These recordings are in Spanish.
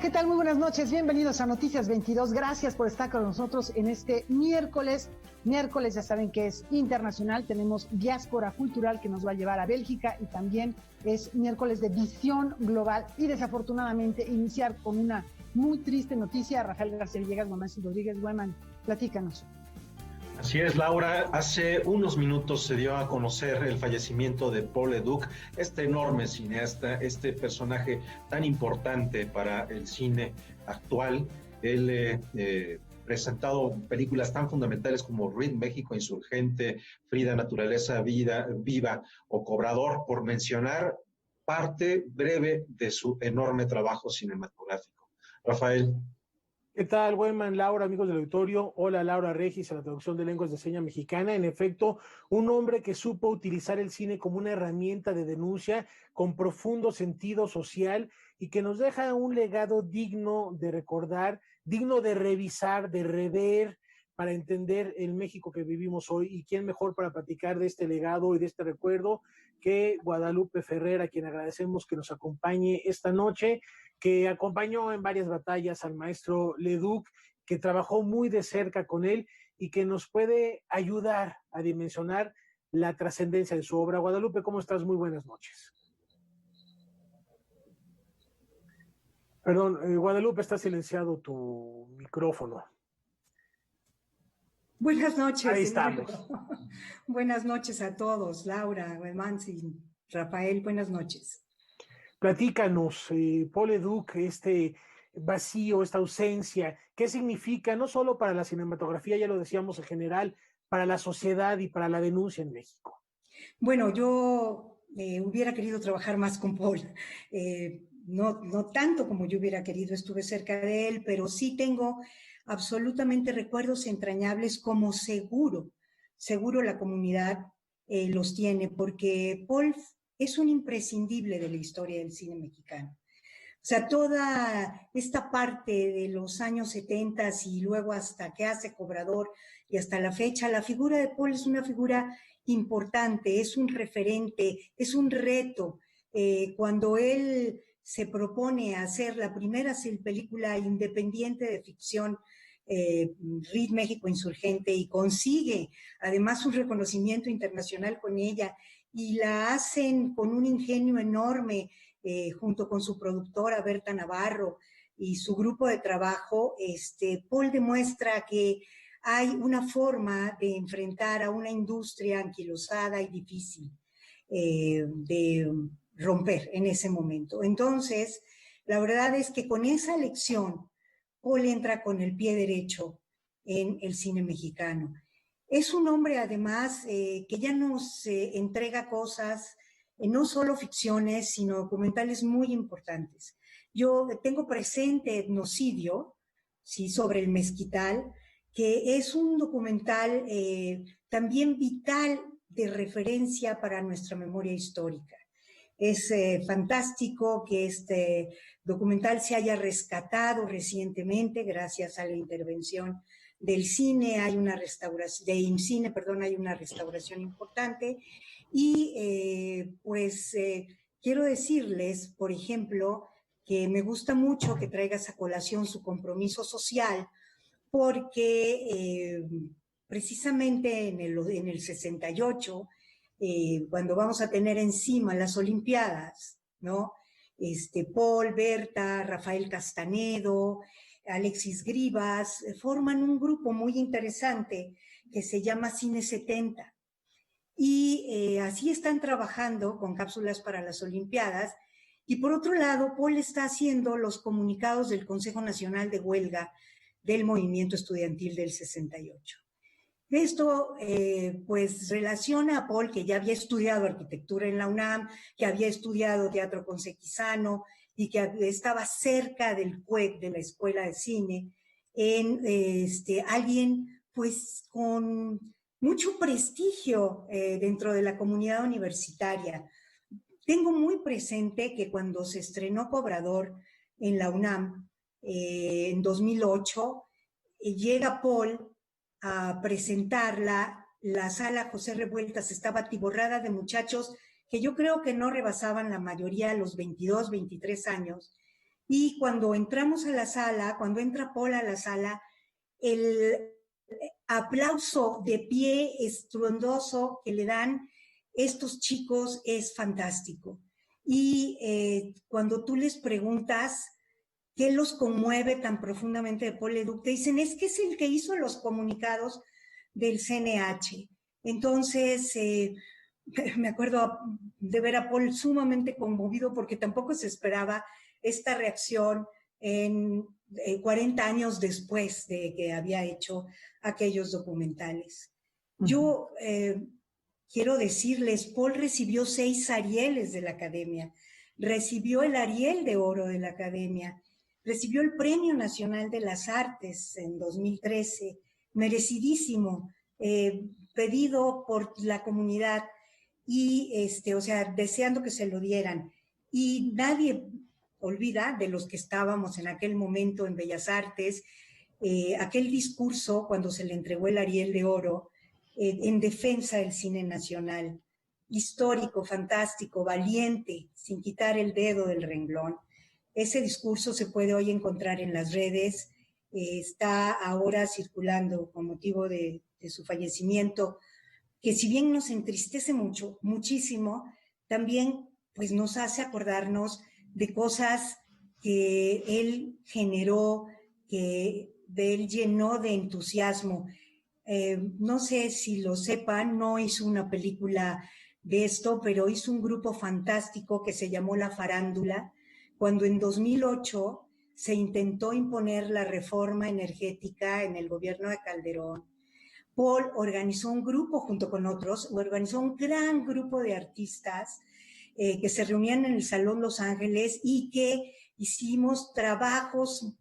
¿qué tal? Muy buenas noches, bienvenidos a Noticias 22, gracias por estar con nosotros en este miércoles, ya saben que es internacional, tenemos diáspora cultural que nos va a llevar a Bélgica y también es miércoles de visión global y desafortunadamente iniciar con una muy triste noticia. Rafael García Villegas, Mamás y Rodríguez Gueman, platícanos. Así es, Laura. Hace unos minutos se dio a conocer el fallecimiento de Paul Leduc, este enorme cineasta, este personaje tan importante para el cine actual. Él presentado películas tan fundamentales como Rid, México Insurgente, Frida, Naturaleza Viva o Cobrador, por mencionar parte breve de su enorme trabajo cinematográfico. Rafael. ¿Qué tal, Gueman, Laura, amigos del auditorio? Hola, Laura Regis, a la traducción de lenguas de señas mexicana. En efecto, un hombre que supo utilizar el cine como una herramienta de denuncia con profundo sentido social y que nos deja un legado digno de recordar, digno de revisar, de rever, para entender el México que vivimos hoy. ¿Y quién mejor para platicar de este legado y de este recuerdo que Guadalupe Ferrer, a quien agradecemos que nos acompañe esta noche, que acompañó en varias batallas al maestro Leduc, que trabajó muy de cerca con él y que nos puede ayudar a dimensionar la trascendencia de su obra? Guadalupe, ¿cómo estás? Muy buenas noches. Perdón, Guadalupe, está silenciado tu micrófono. Buenas noches. Ahí estamos. Buenas noches a todos, Laura, Mansi, Rafael, buenas noches. Platícanos, Paul Leduc, este vacío, esta ausencia, ¿qué significa no solo para la cinematografía, ya lo decíamos en general, para la sociedad y para la denuncia en México? Bueno, yo hubiera querido trabajar más con Paul, no tanto como yo hubiera querido, estuve cerca de él, pero sí tengo absolutamente recuerdos entrañables, como seguro la comunidad los tiene, porque Paul es un imprescindible de la historia del cine mexicano. O sea, toda esta parte de los años 70 y luego hasta que hace Cobrador y hasta la fecha, la figura de Paul es una figura importante, es un referente, es un reto. Cuando él se propone hacer la primera película independiente de ficción, Rid, México Insurgente, y consigue además un reconocimiento internacional con ella, y la hacen con un ingenio enorme, junto con su productora Berta Navarro y su grupo de trabajo. Paul demuestra que hay una forma de enfrentar a una industria anquilosada y difícil de romper en ese momento. Entonces, la verdad es que con esa lección, Paul entra con el pie derecho en el cine mexicano. Es un hombre, además, que ya nos entrega cosas, no solo ficciones, sino documentales muy importantes. Yo tengo presente Etnocidio, sí, sobre el mezquital, que es un documental también vital de referencia para nuestra memoria histórica. Es fantástico que este documental se haya rescatado recientemente gracias a la intervención del cine, hay una restauración, de IMCINE, perdón, hay una restauración importante. Y quiero decirles, por ejemplo, que me gusta mucho que traigas a colación su compromiso social, porque precisamente en el 68, cuando vamos a tener encima las Olimpiadas, ¿no? Paul, Berta, Rafael Castanedo, Alexis Grivas, forman un grupo muy interesante que se llama Cine 70. Y así están trabajando con cápsulas para las Olimpiadas. Y por otro lado, Paul está haciendo los comunicados del Consejo Nacional de Huelga del Movimiento Estudiantil del 68. Esto, pues, relaciona a Paul, que ya había estudiado arquitectura en la UNAM, que había estudiado teatro con Sequizano y que estaba cerca del CUEC, de la Escuela de Cine, en alguien, pues, con mucho prestigio dentro de la comunidad universitaria. Tengo muy presente que cuando se estrenó Cobrador en la UNAM, en 2008, llega Paul a presentarla. La sala José Revueltas estaba atiborrada de muchachos que yo creo que no rebasaban la mayoría los 22, 23 años, Y cuando entramos a la sala, cuando entra Paul a la sala, el aplauso de pie estruendoso que le dan estos chicos es fantástico. Y cuando tú les preguntas qué los conmueve tan profundamente de Paul Leduc, te dicen, es que es el que hizo los comunicados del CNH. Entonces, me acuerdo de ver a Paul sumamente conmovido porque tampoco se esperaba esta reacción en 40 años después de que había hecho aquellos documentales. Yo quiero decirles, Paul recibió 6 Arieles de la Academia, recibió el Ariel de Oro de la Academia, recibió el Premio Nacional de las Artes en 2013, merecidísimo, pedido por la comunidad y, o sea, deseando que se lo dieran. Y nadie olvida de los que estábamos en aquel momento en Bellas Artes, aquel discurso cuando se le entregó el Ariel de Oro en defensa del cine nacional. Histórico, fantástico, valiente, sin quitar el dedo del renglón. Ese discurso se puede hoy encontrar en las redes, está ahora circulando con motivo de su fallecimiento, que si bien nos entristece mucho, muchísimo, también pues nos hace acordarnos de cosas que él generó, que él llenó de entusiasmo. No sé si lo sepan, no hizo una película de esto, pero hizo un grupo fantástico que se llamó La Farándula, cuando en 2008 se intentó imponer la reforma energética en el gobierno de Calderón. Paul organizó un grupo junto con otros, organizó un gran grupo de artistas que se reunían en el Salón Los Ángeles y que hicimos trabajos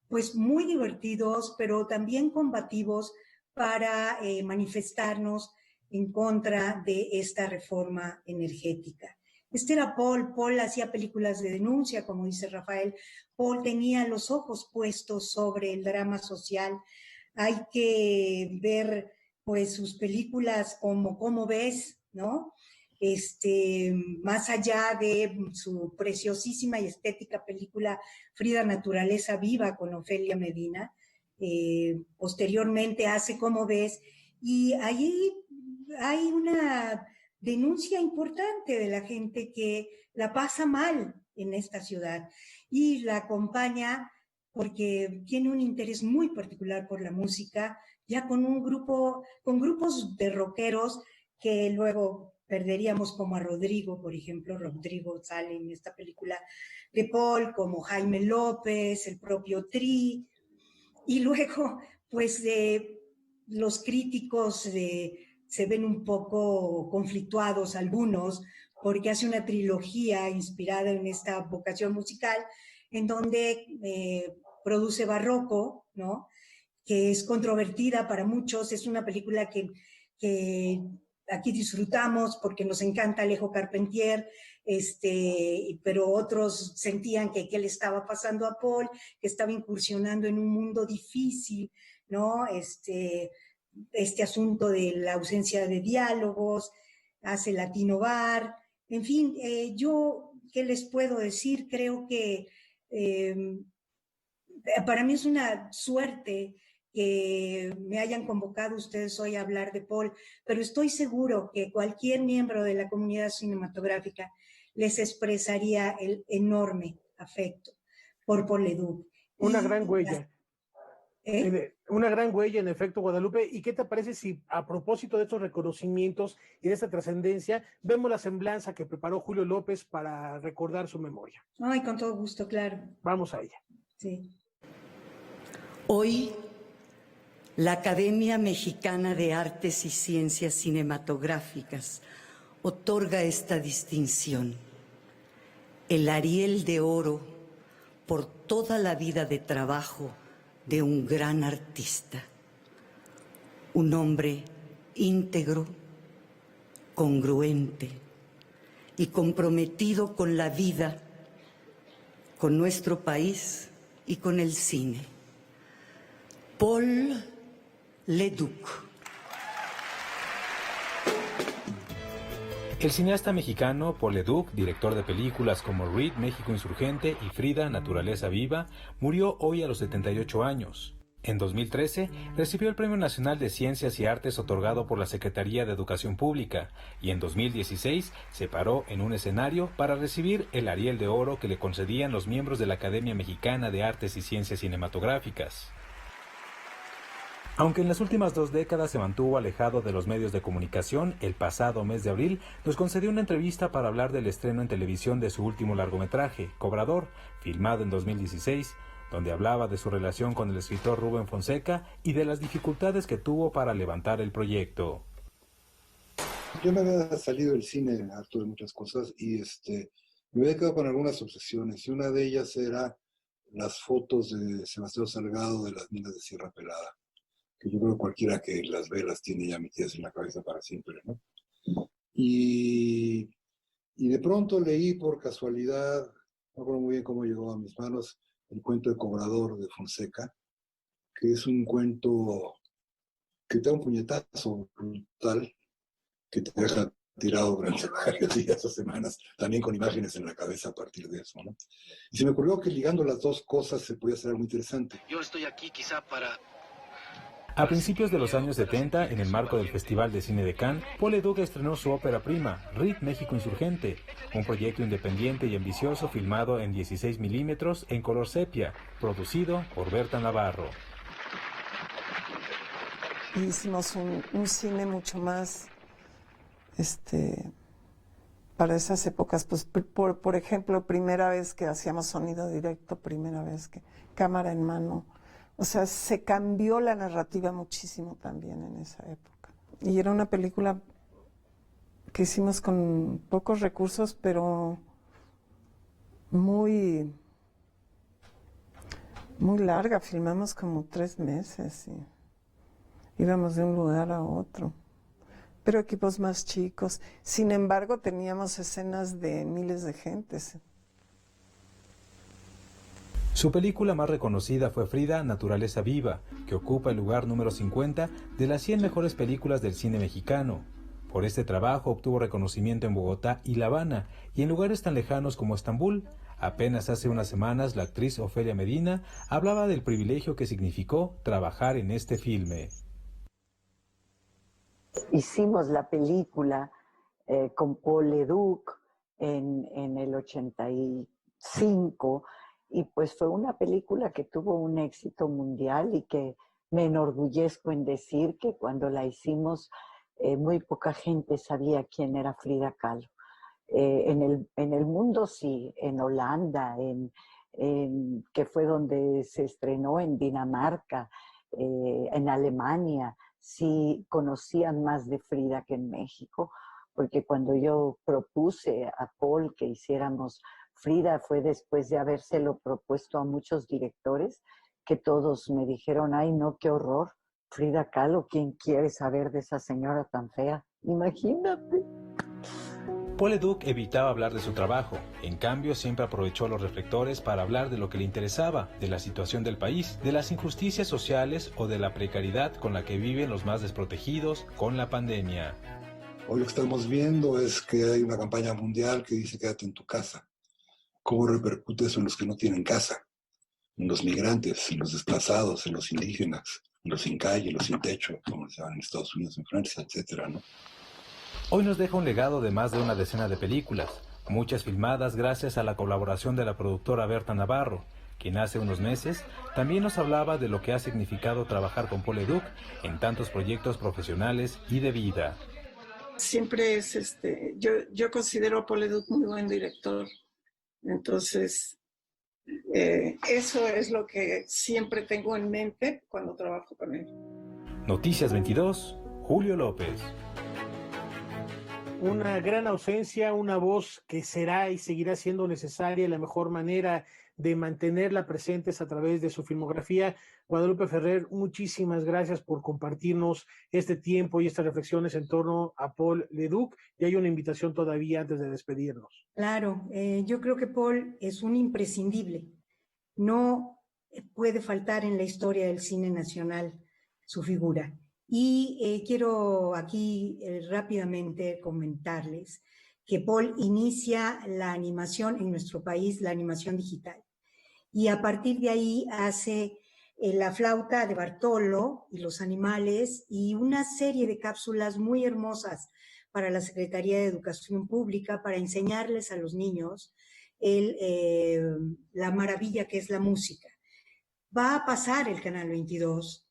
pues muy divertidos, pero también combativos para manifestarnos en contra de esta reforma energética. Este era Paul. Paul hacía películas de denuncia, como dice Rafael. Paul tenía los ojos puestos sobre el drama social. Hay que ver pues sus películas como ¿Cómo ves?, ¿no? Más allá de su preciosísima y estética película Frida Naturaleza Viva con Ofelia Medina, posteriormente hace ¿Cómo ves?, y allí hay una denuncia importante de la gente que la pasa mal en esta ciudad y la acompaña porque tiene un interés muy particular por la música, ya con un grupo, con grupos de rockeros que luego perderíamos, como a Rodrigo, por ejemplo. Rodrigo sale en esta película de Paul, como Jaime López, el propio Tri, y luego pues los críticos se ven un poco conflictuados algunos, porque hace una trilogía inspirada en esta vocación musical, en donde produce Barroco, ¿no?, que es controvertida para muchos. Es una película que aquí disfrutamos porque nos encanta Alejo Carpentier, pero otros sentían que qué le estaba pasando a Paul, que estaba incursionando en un mundo difícil, ¿no? Este asunto de la ausencia de diálogos, hace Latino Bar, en fin, yo, ¿qué les puedo decir? Creo que para mí es una suerte que me hayan convocado ustedes hoy a hablar de Paul, pero estoy seguro que cualquier miembro de la comunidad cinematográfica les expresaría el enorme afecto por Paul Leduc. Una gran huella. Una gran huella, en efecto, Guadalupe. ¿Y qué te parece si, a propósito de estos reconocimientos y de esta trascendencia, vemos la semblanza que preparó Julio López para recordar su memoria? Ay, con todo gusto, claro. Vamos a ella. Sí. Hoy, la Academia Mexicana de Artes y Ciencias Cinematográficas otorga esta distinción, el Ariel de Oro, por toda la vida de trabajo de un gran artista, un hombre íntegro, congruente y comprometido con la vida, con nuestro país y con el cine. Paul Leduc. El cineasta mexicano Paul Leduc, director de películas como Reed, México Insurgente y Frida, Naturaleza Viva, murió hoy a los 78 años. En 2013 recibió el Premio Nacional de Ciencias y Artes otorgado por la Secretaría de Educación Pública y en 2016 se paró en un escenario para recibir el Ariel de Oro que le concedían los miembros de la Academia Mexicana de Artes y Ciencias Cinematográficas. Aunque en las últimas 2 décadas se mantuvo alejado de los medios de comunicación, el pasado mes de abril nos concedió una entrevista para hablar del estreno en televisión de su último largometraje, Cobrador, filmado en 2016, donde hablaba de su relación con el escritor Rubén Fonseca y de las dificultades que tuvo para levantar el proyecto. Yo me había salido del cine harto de muchas cosas y me había quedado con algunas obsesiones y una de ellas era las fotos de Sebastián Salgado de las minas de Sierra Pelada, que yo creo que cualquiera que las ve las tiene ya metidas en la cabeza para siempre, ¿no? Y de pronto leí por casualidad, no recuerdo muy bien cómo llegó a mis manos, el cuento de Cobrador de Fonseca, que es un cuento que te da un puñetazo brutal, que te deja tirado durante varios días o semanas, también con imágenes en la cabeza a partir de eso, ¿no? Y se me ocurrió que ligando las dos cosas se podía hacer algo muy interesante. Yo estoy aquí quizá para... A principios de los años 70, en el marco del Festival de Cine de Cannes, Paul Leduc estrenó su ópera prima, Reed, México Insurgente, un proyecto independiente y ambicioso filmado en 16 milímetros en color sepia, producido por Berta Navarro. Hicimos un cine mucho más, para esas épocas, pues por ejemplo, primera vez que hacíamos sonido directo, primera vez que cámara en mano. O sea, se cambió la narrativa muchísimo también en esa época. Y era una película que hicimos con pocos recursos, pero muy larga. Filmamos como 3 meses y íbamos de un lugar a otro. Pero equipos más chicos. Sin embargo, teníamos escenas de miles de gentes. Su película más reconocida fue Frida, Naturaleza Viva, que ocupa el lugar número 50 de las 100 mejores películas del cine mexicano. Por este trabajo obtuvo reconocimiento en Bogotá y La Habana, y en lugares tan lejanos como Estambul. Apenas hace unas semanas la actriz Ofelia Medina hablaba del privilegio que significó trabajar en este filme. Hicimos la película con Paul Leduc en el 85, y pues fue una película que tuvo un éxito mundial y que me enorgullezco en decir que cuando la hicimos muy poca gente sabía quién era Frida Kahlo. En el mundo sí, en Holanda, que fue donde se estrenó, en Dinamarca, en Alemania, sí conocían más de Frida que en México, porque cuando yo propuse a Paul que hiciéramos Frida fue después de habérselo propuesto a muchos directores, que todos me dijeron, ay no, qué horror, Frida Kahlo, ¿quién quiere saber de esa señora tan fea? Imagínate. Paul Leduc evitaba hablar de su trabajo, en cambio siempre aprovechó los reflectores para hablar de lo que le interesaba, de la situación del país, de las injusticias sociales o de la precariedad con la que viven los más desprotegidos con la pandemia. Hoy lo que estamos viendo es que hay una campaña mundial que dice quédate en tu casa. ¿Cómo repercute eso en los que no tienen casa? En los migrantes, en los desplazados, en los indígenas, en los sin calle, los sin techo, como se llaman en Estados Unidos, en Francia, etcétera, ¿no? Hoy nos deja un legado de más de una decena de películas, muchas filmadas gracias a la colaboración de la productora Berta Navarro, quien hace unos meses también nos hablaba de lo que ha significado trabajar con Paul Leduc en tantos proyectos profesionales y de vida. Siempre es yo considero a Paul Leduc muy buen director. Entonces, eso es lo que siempre tengo en mente cuando trabajo con él. Noticias 22, Julio López. Una gran ausencia, una voz que será y seguirá siendo necesaria. La mejor manera de mantenerla presente es a través de su filmografía. Guadalupe Ferrer, muchísimas gracias por compartirnos este tiempo y estas reflexiones en torno a Paul Leduc. Y hay una invitación todavía antes de despedirnos. Claro, yo creo que Paul es un imprescindible. No puede faltar en la historia del cine nacional su figura. Y quiero aquí rápidamente comentarles que Paul inicia la animación en nuestro país, la animación digital. Y a partir de ahí hace La flauta de Bartolo y los animales y una serie de cápsulas muy hermosas para la Secretaría de Educación Pública para enseñarles a los niños la maravilla que es la música. Va a pasar el Canal 22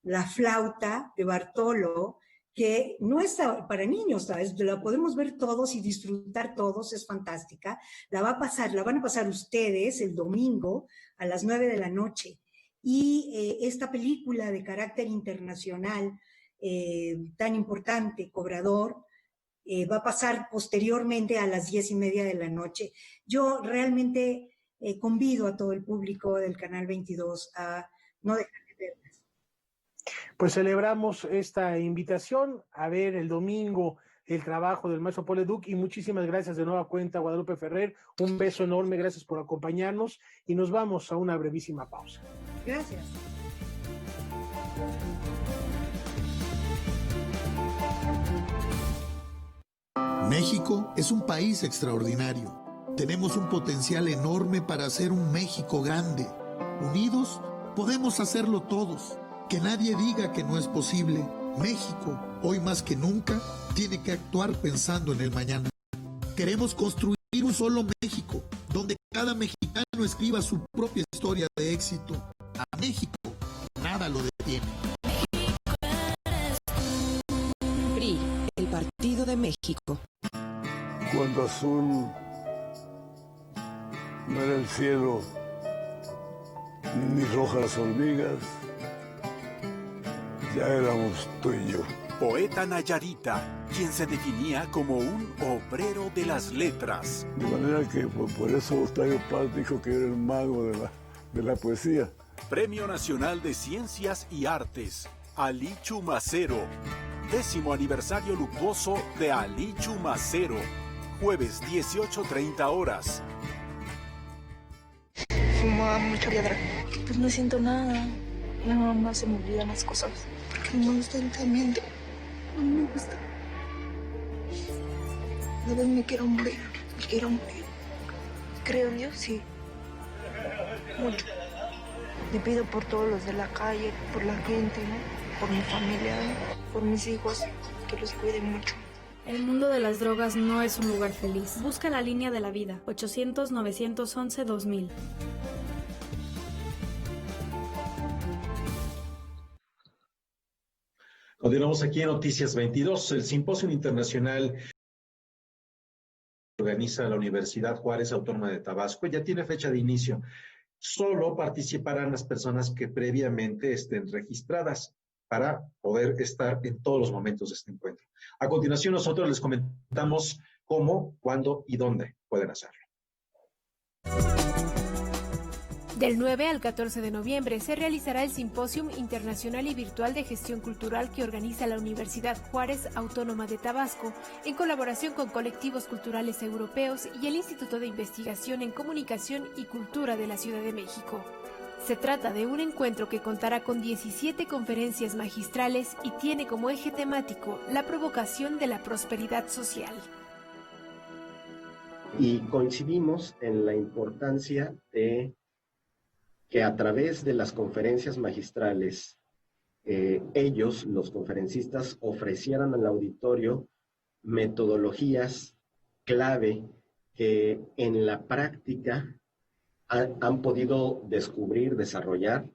La flauta de Bartolo, que no está para niños, ¿sabes? La podemos ver todos y disfrutar todos, es fantástica. La van a pasar ustedes el domingo a las 9 de la noche. Y esta película de carácter internacional tan importante, Cobrador, va a pasar posteriormente a las 10:30 de la noche. Yo realmente convido a todo el público del Canal 22 a no dejar de verlas. Pues celebramos esta invitación a ver el domingo el trabajo del maestro Paul Leduc y muchísimas gracias de nueva cuenta, Guadalupe Ferrer. Un beso enorme, gracias por acompañarnos y nos vamos a una brevísima pausa. Gracias. México es un país extraordinario. Tenemos un potencial enorme para hacer un México grande. Unidos, podemos hacerlo todos. Que nadie diga que no es posible. México, hoy más que nunca, tiene que actuar pensando en el mañana. Queremos construir un solo México, donde cada mexicano escriba su propia historia de éxito. A México, nada lo detiene. PRI, el Partido de México. Cuando azul no era el cielo, ni rojas las hormigas, ya éramos tú y yo. Poeta Nayarita, quien se definía como un obrero de las letras. De manera que por eso Octavio Paz dijo que era el mago de la poesía. Premio Nacional de Ciencias y Artes, Alí Chumacero. 10º aniversario luctuoso de Alí Chumacero. Jueves 18:30 horas. Fumaba mucha piedra. Pues no siento nada. Nada más se me olvidan las cosas. Porque no me gusta el tratamiento. No me gusta. Una vez me quiero morir. Me quiero morir. Creo en Dios, sí. Mucho. Le pido por todos los de la calle, por la gente, ¿no? Por mi familia, ¿no? Por mis hijos, que los cuiden mucho. El mundo de las drogas no es un lugar feliz. Busca la línea de la vida, 800-911-2000. Continuamos aquí en Noticias 22. El Simposio Internacional que organiza la Universidad Juárez Autónoma de Tabasco ya tiene fecha de inicio. Solo participarán las personas que previamente estén registradas para poder estar en todos los momentos de este encuentro. A continuación, nosotros les comentamos cómo, cuándo y dónde pueden hacerlo. Del 9 al 14 de noviembre se realizará el Simposium Internacional y Virtual de Gestión Cultural que organiza la Universidad Juárez Autónoma de Tabasco en colaboración con colectivos culturales europeos y el Instituto de Investigación en Comunicación y Cultura de la Ciudad de México. Se trata de un encuentro que contará con 17 conferencias magistrales y tiene como eje temático la provocación de la prosperidad social. Y coincidimos en la importancia de que a través de las conferencias magistrales, ellos, los conferencistas, ofrecieran al auditorio metodologías clave que en la práctica han podido descubrir, desarrollar,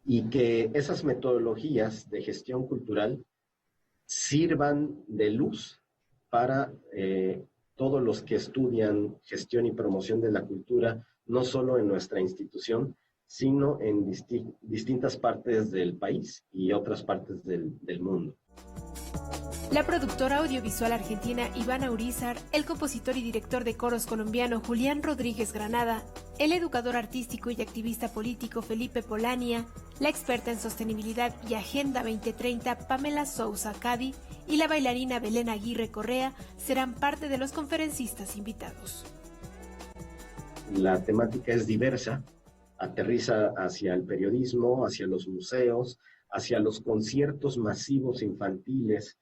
y que esas metodologías de gestión cultural sirvan de luz para todos los que estudian gestión y promoción de la cultura, no solo en nuestra institución, sino en distintas partes del país y otras partes del mundo. La productora audiovisual argentina Ivana Urizar, el compositor y director de coros colombiano Julián Rodríguez Granada, el educador artístico y activista político Felipe Polania, la experta en sostenibilidad y Agenda 2030 Pamela Sousa Cadi y la bailarina Belén Aguirre Correa serán parte de los conferencistas invitados. La temática es diversa, aterriza hacia el periodismo, hacia los museos, hacia los conciertos masivos infantiles,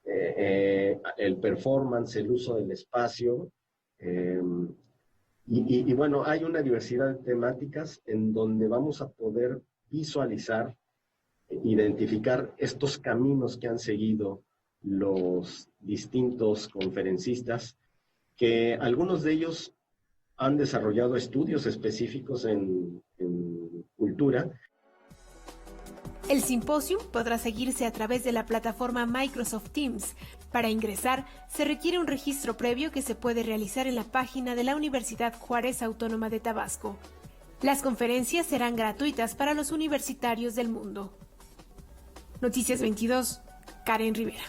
el performance, el uso del espacio. Y bueno, hay una diversidad de temáticas en donde vamos a poder visualizar, identificar estos caminos que han seguido los distintos conferencistas, que algunos de ellos han desarrollado estudios específicos en cultura. El simposio podrá seguirse a través de la plataforma Microsoft Teams. Para ingresar, se requiere un registro previo que se puede realizar en la página de la Universidad Juárez Autónoma de Tabasco. Las conferencias serán gratuitas para los universitarios del mundo. Noticias 22, Karen Rivera.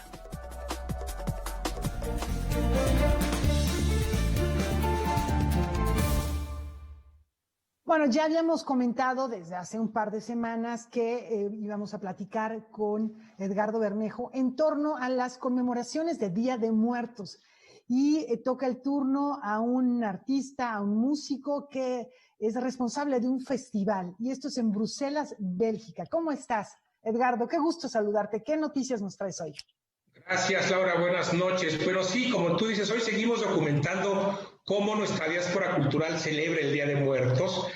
Bueno, ya habíamos comentado desde hace un par de semanas que íbamos a platicar con Edgardo Bermejo en torno a las conmemoraciones de Día de Muertos. Y toca el turno a un artista, a un músico que es responsable de un festival. Y esto es en Bruselas, Bélgica. ¿Cómo estás, Edgardo? Qué gusto saludarte. ¿Qué noticias nos traes hoy? Gracias, Laura. Buenas noches. Pero sí, como tú dices, hoy seguimos documentando cómo nuestra diáspora cultural celebra el Día de Muertos,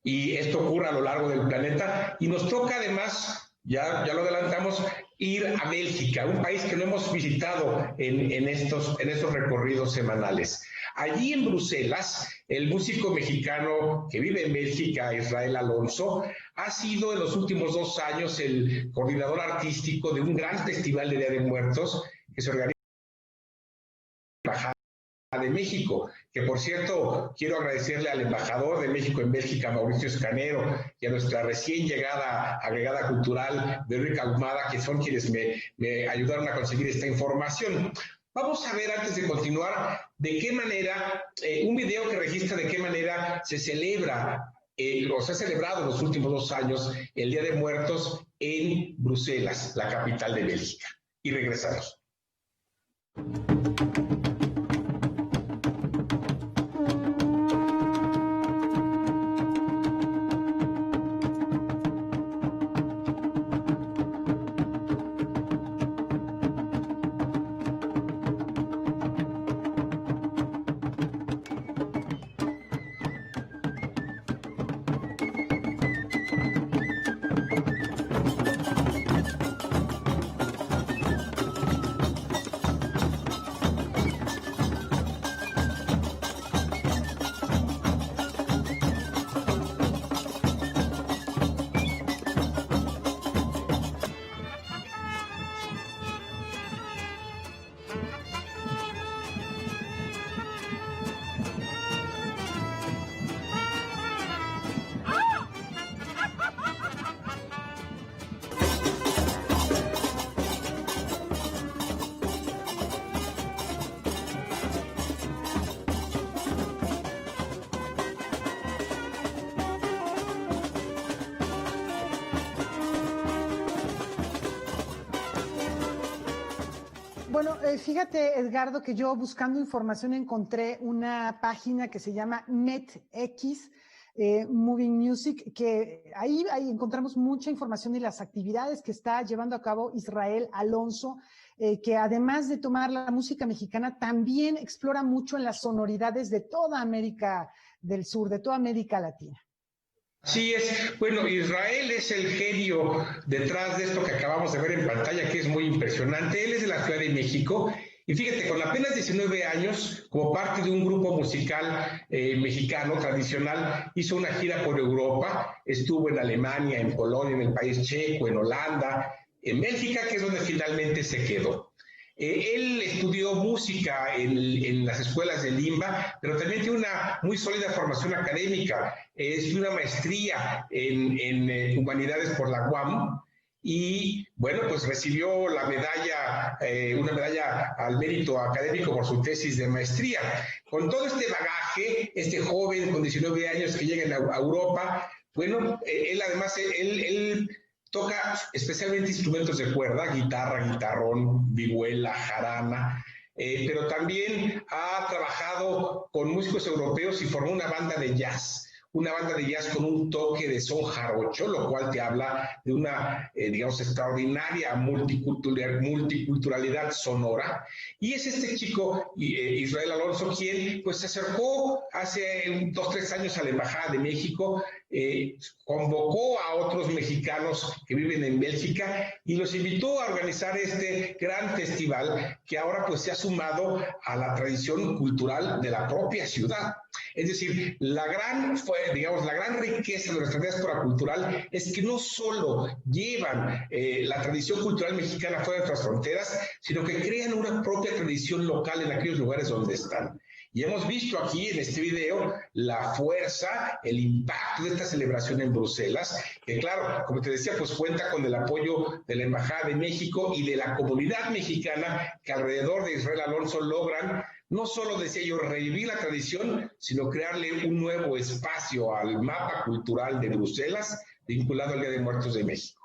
y esto ocurre a lo largo del planeta. Y nos toca además, ya lo adelantamos, ir a Bélgica, un país que no hemos visitado en estos recorridos semanales. Allí en Bruselas, el músico mexicano que vive en Bélgica, Israel Alonso, ha sido en los últimos 2 años el coordinador artístico de un gran festival de Día de Muertos que se organiza en la Embajada de México, que por cierto quiero agradecerle al embajador de México en Bélgica, Mauricio Escanero, y a nuestra recién llegada agregada cultural, Verónica Ahumada, que son quienes me ayudaron a conseguir esta información. Vamos a ver, antes de continuar, de qué manera, un video que registra de qué manera se celebra o se ha celebrado en los últimos 2 años el Día de Muertos en Bruselas, la capital de Bélgica. Y regresamos. Bueno, fíjate, Edgardo, que yo buscando información encontré una página que se llama NetX, Moving Music, que ahí encontramos mucha información de las actividades que está llevando a cabo Israel Alonso, que además de tomar la música mexicana, también explora mucho en las sonoridades de toda América del Sur, de toda América Latina. Así es. Bueno, Israel es el genio detrás de esto que acabamos de ver en pantalla, que es muy impresionante. Él es de la Ciudad de México y fíjate, con apenas 19 años, como parte de un grupo musical mexicano tradicional, hizo una gira por Europa, estuvo en Alemania, en Polonia, en el país checo, en Holanda, en Bélgica, que es donde finalmente se quedó. Él estudió música en las escuelas de Limba, pero también tiene una muy sólida formación académica. Estudió una maestría en humanidades por la UAM y, bueno, pues recibió la medalla, una medalla al mérito académico por su tesis de maestría. Con todo este bagaje, este joven con 19 años que llega a Europa, bueno, él además, él toca especialmente instrumentos de cuerda, guitarra, guitarrón, vihuela, jarana, pero también ha trabajado con músicos europeos y formó una banda de jazz una banda de jazz con un toque de son jarocho, lo cual te habla de una, digamos, extraordinaria multiculturalidad sonora. Y es este chico, Israel Alonso, quien pues se acercó hace 2-3 años a la Embajada de México, convocó a otros mexicanos que viven en Bélgica y los invitó a organizar este gran festival que ahora pues se ha sumado a la tradición cultural de la propia ciudad. Es decir, la gran riqueza de nuestra diáspora cultural es que no solo llevan la tradición cultural mexicana fuera de nuestras fronteras, sino que crean una propia tradición local en aquellos lugares donde están. Y hemos visto aquí en este video la fuerza, el impacto de esta celebración en Bruselas, que claro, como te decía, pues cuenta con el apoyo de la Embajada de México y de la comunidad mexicana que alrededor de Israel Alonso logran no solo, decía yo, revivir la tradición, sino crearle un nuevo espacio al mapa cultural de Bruselas vinculado al Día de Muertos de México.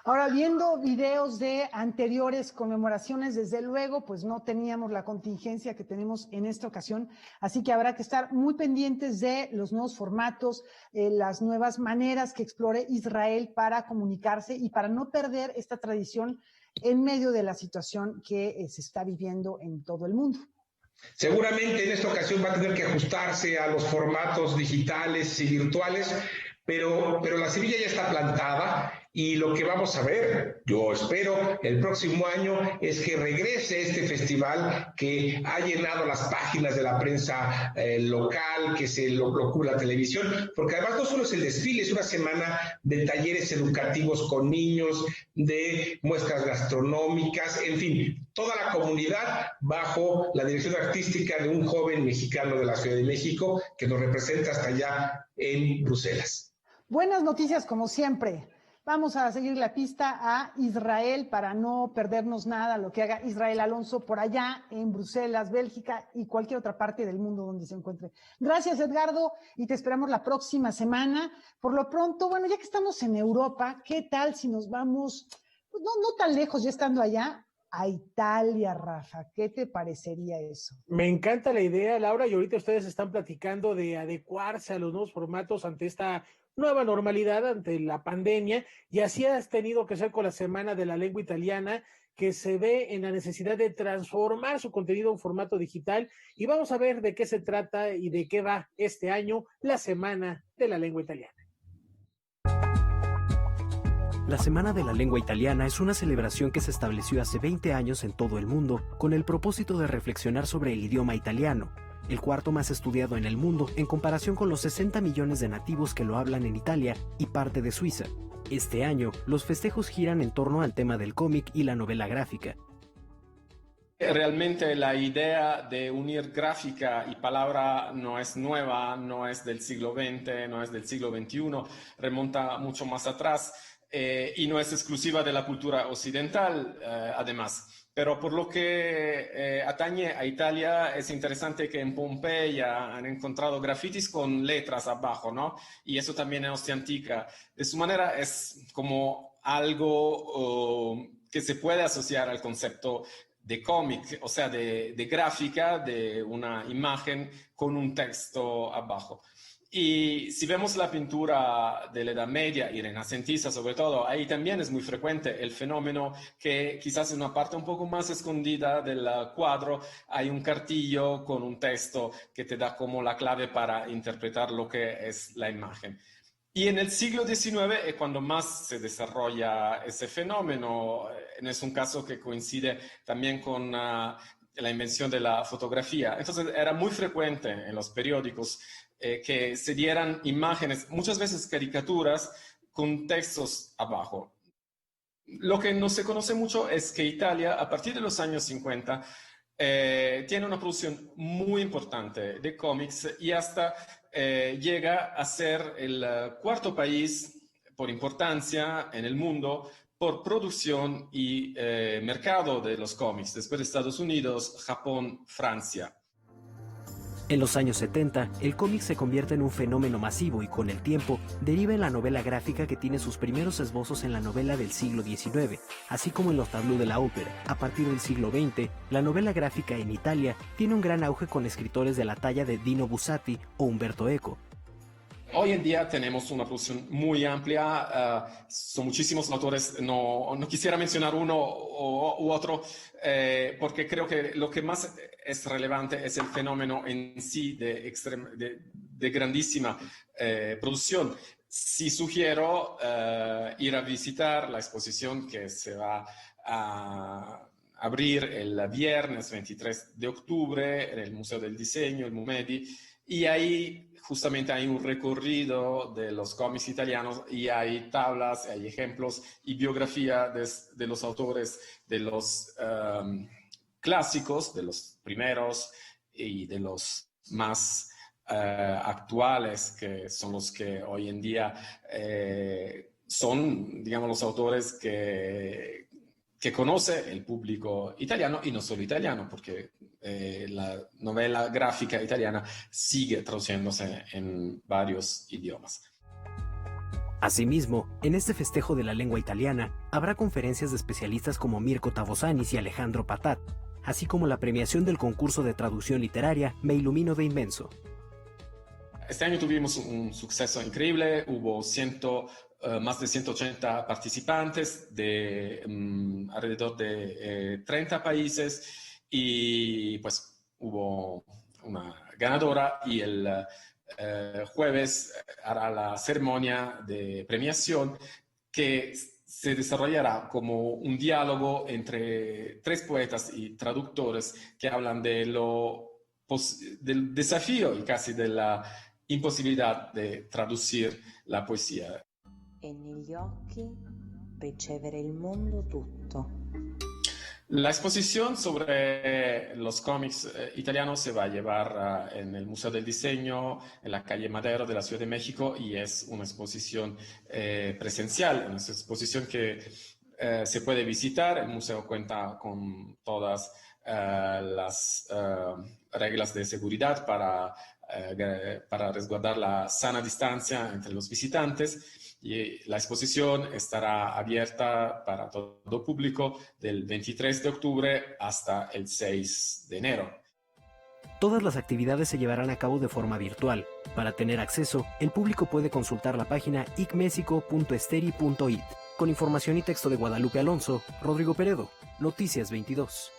Ahora, viendo videos de anteriores conmemoraciones, desde luego, pues no teníamos la contingencia que tenemos en esta ocasión, así que habrá que estar muy pendientes de los nuevos formatos, las nuevas maneras que explore Israel para comunicarse y para no perder esta tradición en medio de la situación que se está viviendo en todo el mundo. Seguramente en esta ocasión va a tener que ajustarse a los formatos digitales y virtuales, pero la semilla ya está plantada. Y lo que vamos a ver, yo espero, el próximo año es que regrese este festival que ha llenado las páginas de la prensa local, que se lo cubre la televisión, porque además no solo es el desfile, es una semana de talleres educativos con niños, de muestras gastronómicas, en fin, toda la comunidad bajo la dirección artística de un joven mexicano de la Ciudad de México que nos representa hasta allá en Bruselas. Buenas noticias como siempre. Vamos a seguir la pista a Israel para no perdernos nada, lo que haga Israel Alonso por allá en Bruselas, Bélgica y cualquier otra parte del mundo donde se encuentre. Gracias, Edgardo, y te esperamos la próxima semana. Por lo pronto, bueno, ya que estamos en Europa, ¿qué tal si nos vamos, pues no tan lejos, ya estando allá, a Italia, Rafa? ¿Qué te parecería eso? Me encanta la idea, Laura, y ahorita ustedes están platicando de adecuarse a los nuevos formatos ante esta nueva normalidad, ante la pandemia, y así has tenido que ser con la Semana de la Lengua Italiana, que se ve en la necesidad de transformar su contenido en formato digital, y vamos a ver de qué se trata y de qué va este año la Semana de la Lengua Italiana. La Semana de la Lengua Italiana es una celebración que se estableció hace 20 años en todo el mundo con el propósito de reflexionar sobre el idioma italiano, el cuarto más estudiado en el mundo en comparación con los 60 millones de nativos que lo hablan en Italia y parte de Suiza. Este año, los festejos giran en torno al tema del cómic y la novela gráfica. Realmente la idea de unir gráfica y palabra no es nueva, no es del siglo XX, no es del siglo XXI, remonta mucho más atrás y no es exclusiva de la cultura occidental, además. Pero por lo que atañe a Italia, es interesante que en Pompeya han encontrado grafitis con letras abajo, ¿no? Y eso también en Ostia Antica. De su manera es como algo que se puede asociar al concepto de cómic, o sea, de gráfica, de una imagen con un texto abajo. Y si vemos la pintura de la Edad Media y renacentista sobre todo, ahí también es muy frecuente el fenómeno que quizás en una parte un poco más escondida del cuadro hay un cartillo con un texto que te da como la clave para interpretar lo que es la imagen. Y en el siglo XIX es cuando más se desarrolla ese fenómeno. Es un caso que coincide también con la invención de la fotografía. Entonces era muy frecuente en los periódicos que se dieran imágenes, muchas veces caricaturas, con textos abajo. Lo que no se conoce mucho es que Italia, a partir de los años 50, tiene una producción muy importante de cómics y hasta llega a ser el cuarto país por importancia en el mundo por producción y mercado de los cómics, después de Estados Unidos, Japón, Francia. En los años 70, el cómic se convierte en un fenómeno masivo y con el tiempo deriva en la novela gráfica que tiene sus primeros esbozos en la novela del siglo XIX, así como en los tableaux de la ópera. A partir del siglo XX, la novela gráfica en Italia tiene un gran auge con escritores de la talla de Dino Buzzati o Umberto Eco. Hoy en día tenemos una producción muy amplia, son muchísimos autores, no quisiera mencionar uno u otro, porque creo que lo que más es relevante es el fenómeno en sí de grandísima producción. Sí sugiero ir a visitar la exposición que se va a abrir el viernes 23 de octubre en el Museo del Diseño, el MUMEDI, y ahí justamente hay un recorrido de los cómics italianos y hay tablas, hay ejemplos y biografía de los autores, de los clásicos, de los primeros y de los más actuales, que son los que hoy en día son, digamos, los autores que conoce el público italiano y no solo italiano, porque la novela gráfica italiana sigue traduciéndose en varios idiomas. Asimismo, en este festejo de la lengua italiana, habrá conferencias de especialistas como Mirko Tavosanis y Alejandro Patat, así como la premiación del concurso de traducción literaria Me Ilumino de Inmenso. Este año tuvimos un suceso increíble, hubo más de 180 participantes de alrededor de 30 países y pues hubo una ganadora y el jueves hará la ceremonia de premiación que se desarrollará como un diálogo entre 3 poetas y traductores que hablan del desafío y casi de la imposibilidad de traducir la poesía. E negli occhi ricevere il mondo tutto. La exposición sobre los cómics italianos se va a llevar en el Museo del Diseño, en la calle Madero de la Ciudad de México, y es una exposición presencial, una exposición que se puede visitar. El museo cuenta con todas las reglas de seguridad para resguardar la sana distancia entre los visitantes. Y la exposición estará abierta para todo público del 23 de octubre hasta el 6 de enero. Todas las actividades se llevarán a cabo de forma virtual. Para tener acceso, el público puede consultar la página icmexico.esteri.it. Con información y texto de Guadalupe Alonso, Rodrigo Peredo, Noticias 22.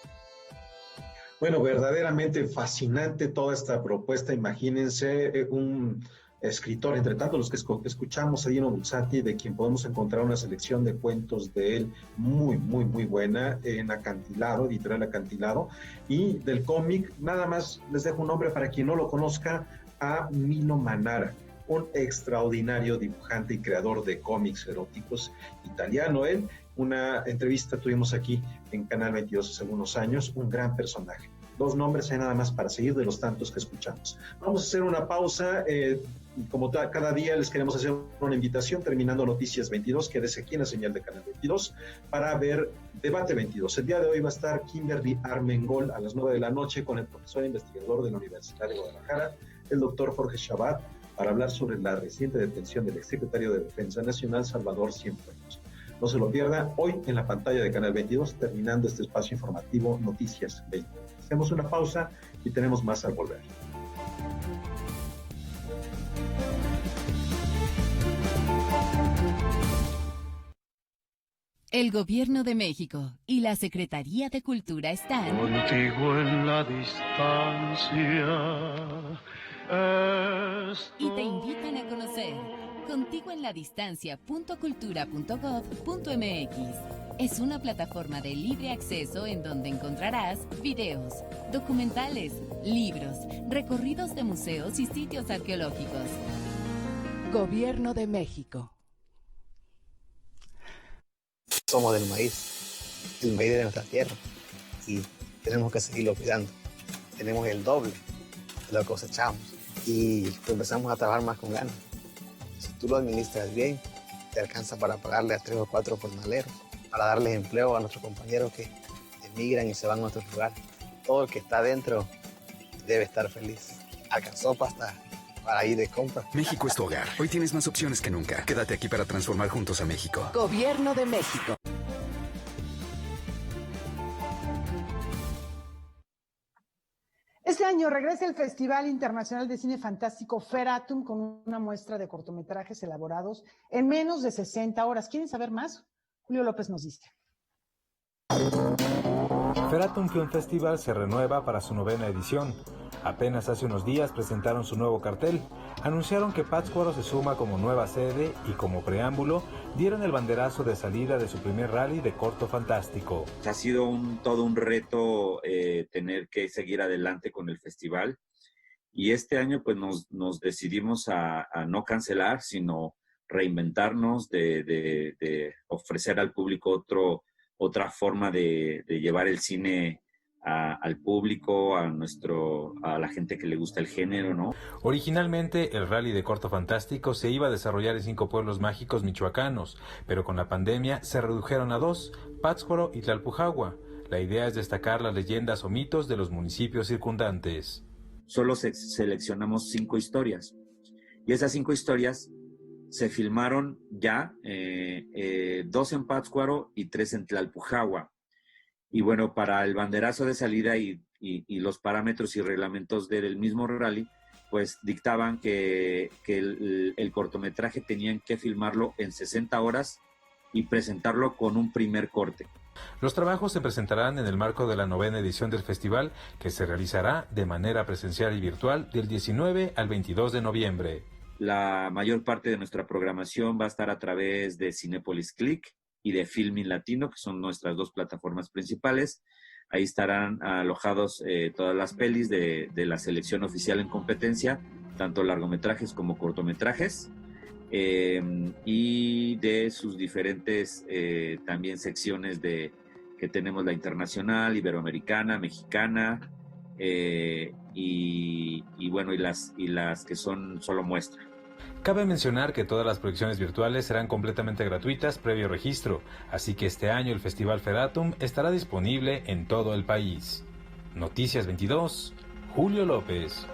Bueno, verdaderamente fascinante toda esta propuesta. Imagínense un escritor, entre tanto los que escuchamos a Dino Buzzati, de quien podemos encontrar una selección de cuentos de él muy buena en Acantilado, editorial Acantilado, y del cómic, nada más les dejo un nombre para quien no lo conozca, a Milo Manara, un extraordinario dibujante y creador de cómics eróticos italiano. Él, una entrevista tuvimos aquí en Canal 22 hace algunos años, un gran personaje. 2 nombres hay nada más para seguir de los tantos que escuchamos. Vamos a hacer una pausa. Como cada día les queremos hacer una invitación, terminando Noticias 22, quédese aquí en la señal de Canal 22 para ver Debate 22. El día de hoy va a estar Kimberly Armengol a las 9 de la noche con el profesor investigador de la Universidad de Guadalajara, el doctor Jorge Chabat, para hablar sobre la reciente detención del exsecretario de Defensa Nacional, Salvador Cienfuegos. No se lo pierda hoy en la pantalla de Canal 22, terminando este espacio informativo Noticias 22. Hacemos una pausa y tenemos más al volver. El Gobierno de México y la Secretaría de Cultura están contigo en la distancia. Y te invitan a conocer Contigo en la Distancia.cultura.gov.mx. Es una plataforma de libre acceso en donde encontrarás videos, documentales, libros, recorridos de museos y sitios arqueológicos. Gobierno de México. Somos del maíz, el maíz de nuestra tierra, y tenemos que seguirlo cuidando. Tenemos el doble de lo que cosechamos y empezamos a trabajar más con ganas. Si tú lo administras bien, te alcanza para pagarle a 3 o 4 jornaleros, para darles empleo a nuestros compañeros que emigran y se van a otros lugares. Todo el que está adentro debe estar feliz. Alcanzó para ir de compra. México es tu hogar. Hoy tienes más opciones que nunca. Quédate aquí para transformar juntos a México. Gobierno de México. Este año regresa el Festival Internacional de Cine Fantástico Feratum con una muestra de cortometrajes elaborados en menos de 60 horas. ¿Quieren saber más? Julio López nos dice. Feratum Film Festival se renueva para su 9ª edición. Apenas hace unos días presentaron su nuevo cartel. Anunciaron que Pátzcuaro se suma como nueva sede y como preámbulo dieron el banderazo de salida de su primer rally de corto fantástico. Ha sido todo un reto tener que seguir adelante con el festival y este año pues nos decidimos a no cancelar, sino reinventarnos, de ofrecer al público otra forma de llevar el cine al público, a la gente que le gusta el género, ¿no? Originalmente, el rally de corto fantástico se iba a desarrollar en 5 pueblos mágicos michoacanos, pero con la pandemia se redujeron a 2, Pátzcuaro y Tlalpujahua. La idea es destacar las leyendas o mitos de los municipios circundantes. Solo seleccionamos 5 historias, y esas 5 historias se filmaron ya, 2 en Pátzcuaro y 3 en Tlalpujahua. Y bueno, para el banderazo de salida y los parámetros y reglamentos del mismo rally, pues dictaban que el cortometraje tenían que filmarlo en 60 horas y presentarlo con un primer corte. Los trabajos se presentarán en el marco de la 9ª edición del festival, que se realizará de manera presencial y virtual del 19 al 22 de noviembre. La mayor parte de nuestra programación va a estar a través de Cinépolis Click y de Filmin Latino, que son nuestras 2 plataformas principales. Ahí estarán alojados todas las pelis de la selección oficial en competencia, tanto largometrajes como cortometrajes, y de sus diferentes también secciones que tenemos, la internacional, iberoamericana, mexicana, y las que son solo muestra. Cabe mencionar que todas las proyecciones virtuales serán completamente gratuitas previo registro, así que este año el Festival Feratum estará disponible en todo el país. Noticias 22, Julio López.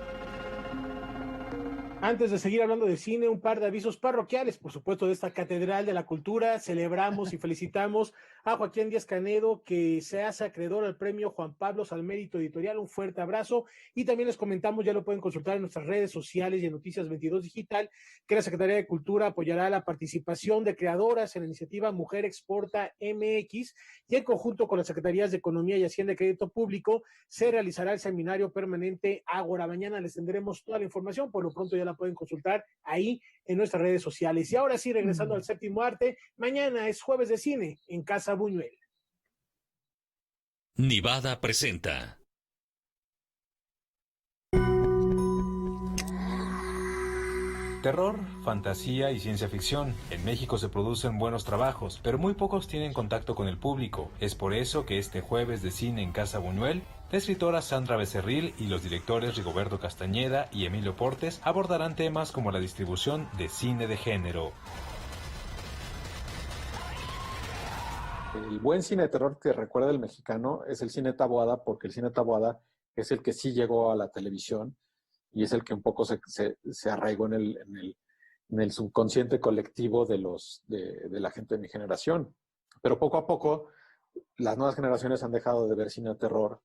Antes de seguir hablando de cine, un par de avisos parroquiales, por supuesto, de esta Catedral de la Cultura. Celebramos y felicitamos a Joaquín Díaz Canedo, que se hace acreedor al premio Juan Pablo al Mérito Editorial. Un fuerte abrazo. Y también les comentamos, ya lo pueden consultar en nuestras redes sociales y en Noticias 22 Digital, que la Secretaría de Cultura apoyará la participación de creadoras en la iniciativa Mujer Exporta MX, y en conjunto con las Secretarías de Economía y Hacienda y Crédito Público se realizará el seminario permanente Ágora. Mañana les tendremos toda la información, por lo pronto ya la pueden consultar ahí en nuestras redes sociales. Y ahora sí, regresando al séptimo arte, mañana es jueves de cine en Casa Buñuel. Nivada presenta. Terror, fantasía y ciencia ficción. En México se producen buenos trabajos, pero muy pocos tienen contacto con el público. Es por eso que este jueves de cine en Casa Buñuel, la escritora Sandra Becerril y los directores Rigoberto Castañeda y Emilio Portes abordarán temas como la distribución de cine de género. El buen cine de terror que recuerda el mexicano es el cine taboada, porque el cine taboada es el que sí llegó a la televisión y es el que un poco se arraigó en el subconsciente colectivo de la gente de mi generación. Pero poco a poco las nuevas generaciones han dejado de ver cine de terror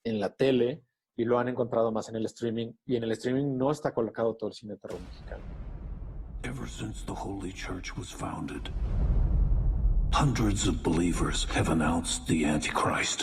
en la tele y lo han encontrado más en el streaming, y en el streaming no está colocado todo el cine de terror mexicano. Ever since the Holy Church was founded, hundreds of believers have announced the Antichrist.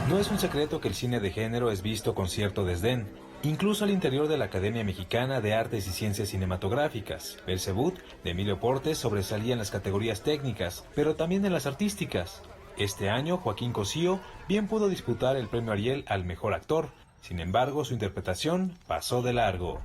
No es un secreto que el cine de género es visto con cierto desdén, incluso al interior de la Academia Mexicana de Artes y Ciencias Cinematográficas. Belcebú, de Emilio Portes, sobresalía en las categorías técnicas, pero también en las artísticas. Este año, Joaquín Cosío bien pudo disputar el premio Ariel al mejor actor. Sin embargo, su interpretación pasó de largo.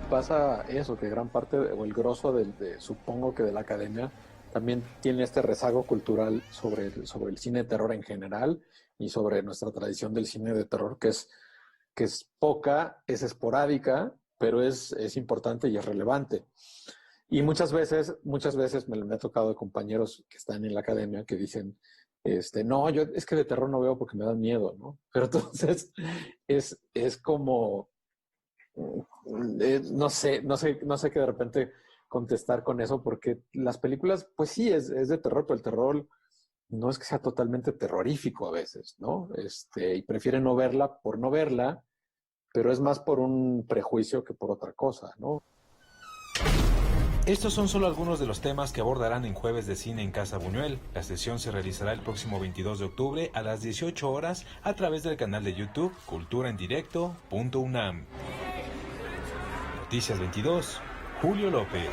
Pasa eso, que gran parte, o el grosso supongo que de la academia, también tiene este rezago cultural sobre el cine de terror en general y sobre nuestra tradición del cine de terror, que es poca, es esporádica, pero es importante y es relevante. Y muchas veces me ha tocado de compañeros que están en la academia que dicen, no, yo es que de terror no veo porque me da miedo, ¿no? Pero entonces es como, no sé qué de repente contestar con eso, porque las películas, pues sí, es de terror, pero el terror no es que sea totalmente terrorífico a veces, ¿no? Y prefieren no verla por no verla, pero es más por un prejuicio que por otra cosa, ¿no? Estos son solo algunos de los temas que abordarán en Jueves de Cine en Casa Buñuel. La sesión se realizará el próximo 22 de octubre a las 18 horas a través del canal de YouTube culturaendirecto.unam. Noticias 22, Julio López.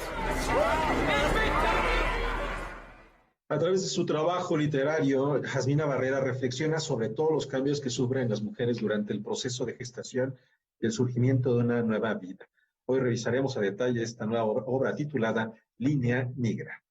A través de su trabajo literario, Jasmina Barrera reflexiona sobre todos los cambios que sufren las mujeres durante el proceso de gestación y el surgimiento de una nueva vida. Hoy revisaremos a detalle esta nueva obra titulada Línea Negra.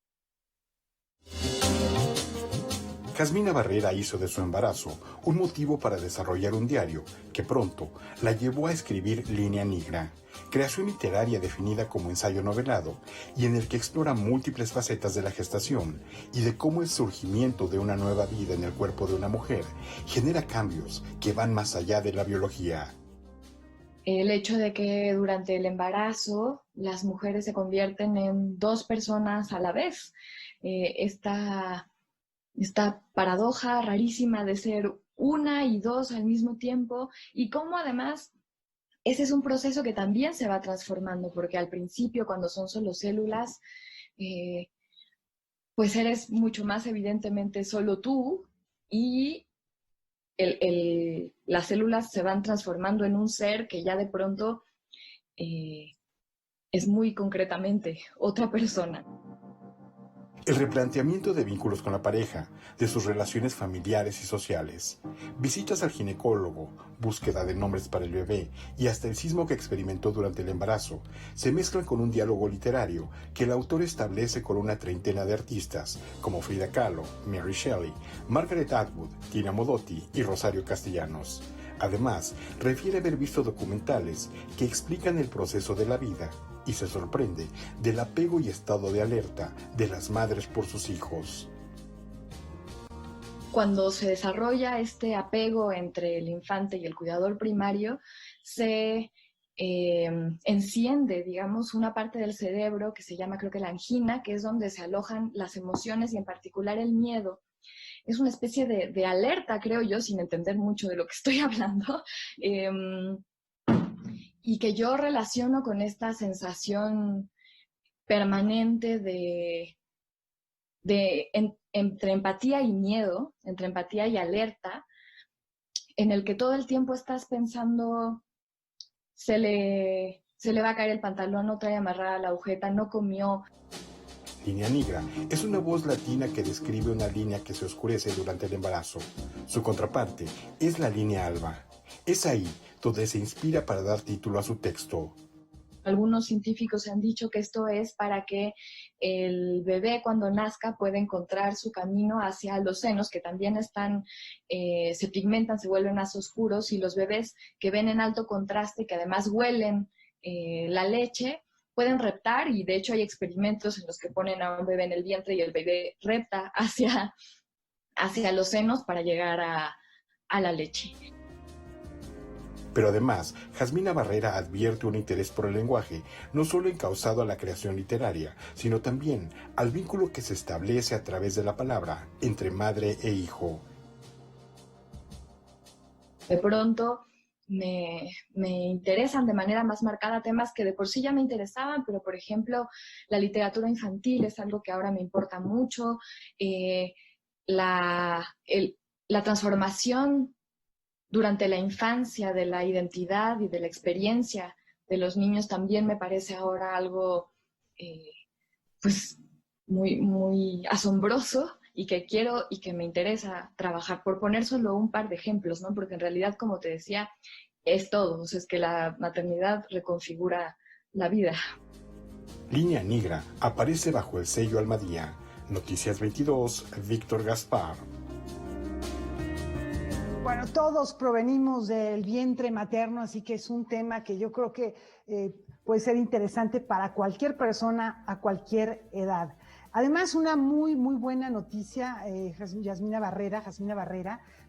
Jasmina Barrera hizo de su embarazo un motivo para desarrollar un diario que pronto la llevó a escribir Línea Negra, creación literaria definida como ensayo novelado y en el que explora múltiples facetas de la gestación y de cómo el surgimiento de una nueva vida en el cuerpo de una mujer genera cambios que van más allá de la biología. El hecho de que durante el embarazo las mujeres se convierten en dos personas a la vez. Esta paradoja rarísima de ser una y dos al mismo tiempo, y cómo además ese es un proceso que también se va transformando, porque al principio, cuando son solo células, pues eres mucho más evidentemente solo tú, y las células se van transformando en un ser que ya de pronto es muy concretamente otra persona. El replanteamiento de vínculos con la pareja, de sus relaciones familiares y sociales, visitas al ginecólogo, búsqueda de nombres para el bebé y hasta el sismo que experimentó durante el embarazo se mezclan con un diálogo literario que el autor establece con una treintena de artistas como Frida Kahlo, Mary Shelley, Margaret Atwood, Tina Modotti y Rosario Castellanos. Además, refiere haber visto documentales que explican el proceso de la vida y se sorprende del apego y estado de alerta de las madres por sus hijos. Cuando se desarrolla este apego entre el infante y el cuidador primario, se enciende, digamos, una parte del cerebro que se llama, creo que la angina, que es donde se alojan las emociones y en particular el miedo. Es una especie de alerta, creo yo, sin entender mucho de lo que estoy hablando, y que yo relaciono con esta sensación permanente entre empatía y miedo, entre empatía y alerta, en el que todo el tiempo estás pensando, se le va a caer el pantalón, no trae amarrada la agujeta, no comió. Línea Negra es una voz latina que describe una línea que se oscurece durante el embarazo. Su contraparte es la línea alba. Es ahí donde se inspira para dar título a su texto. Algunos científicos han dicho que esto es para que el bebé cuando nazca pueda encontrar su camino hacia los senos, que también se pigmentan, se vuelven más oscuros, y los bebés que ven en alto contraste, que además huelen la leche, pueden reptar, y de hecho hay experimentos en los que ponen a un bebé en el vientre y el bebé repta hacia los senos para llegar a la leche. Pero además, Jasmina Barrera advierte un interés por el lenguaje, no solo encauzado a la creación literaria, sino también al vínculo que se establece a través de la palabra entre madre e hijo. De pronto me interesan de manera más marcada temas que de por sí ya me interesaban, pero por ejemplo la literatura infantil es algo que ahora me importa mucho, la transformación durante la infancia de la identidad y de la experiencia de los niños también me parece ahora algo pues muy, muy asombroso y que quiero y que me interesa trabajar, por poner solo un par de ejemplos, ¿no? Porque en realidad, como te decía, es todo, o sea, es que la maternidad reconfigura la vida. Línea Negra aparece bajo el sello Almadía. Noticias 22, Víctor Gaspar. Bueno, todos provenimos del vientre materno, así que es un tema que yo creo que puede ser interesante para cualquier persona a cualquier edad. Además, una muy, muy buena noticia, Jasmina Barrera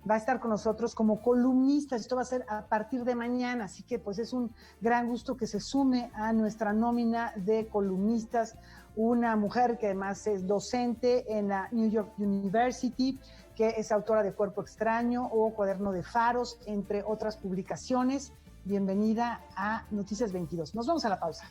va a estar con nosotros como columnista. Esto va a ser a partir de mañana, así que pues es un gran gusto que se sume a nuestra nómina de columnistas. una mujer que además es docente en la New York University, que es autora de Cuerpo Extraño o Cuaderno de Faros, entre otras publicaciones. Bienvenida a Noticias 22. Nos vamos a la pausa.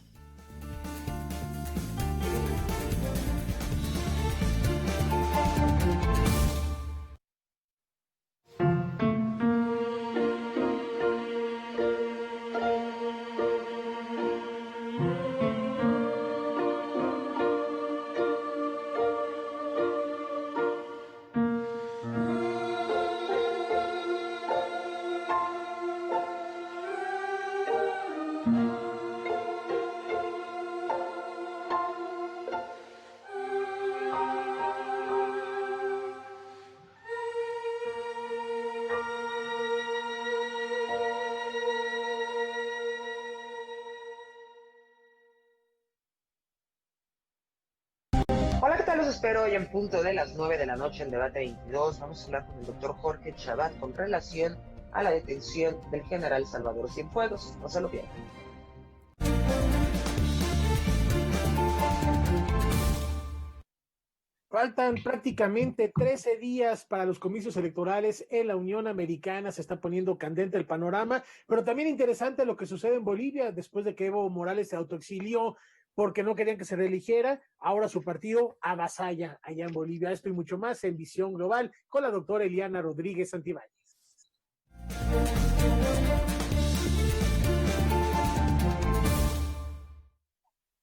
Hola, ¿qué tal? Los espero hoy en punto de las 9 de la noche en Debate 22. Vamos a hablar con el doctor Jorge Chabat con relación a la detención del general Salvador Cienfuegos. No se lo pierdan. Faltan prácticamente 13 días para los comicios electorales en la Unión Americana. Se está poniendo candente el panorama, pero también interesante lo que sucede en Bolivia después de que Evo Morales se autoexilió porque no querían que se reeligiera. Ahora su partido avasalla allá en Bolivia. Esto y mucho más en Visión Global con la doctora Eliana Rodríguez Santibáñez.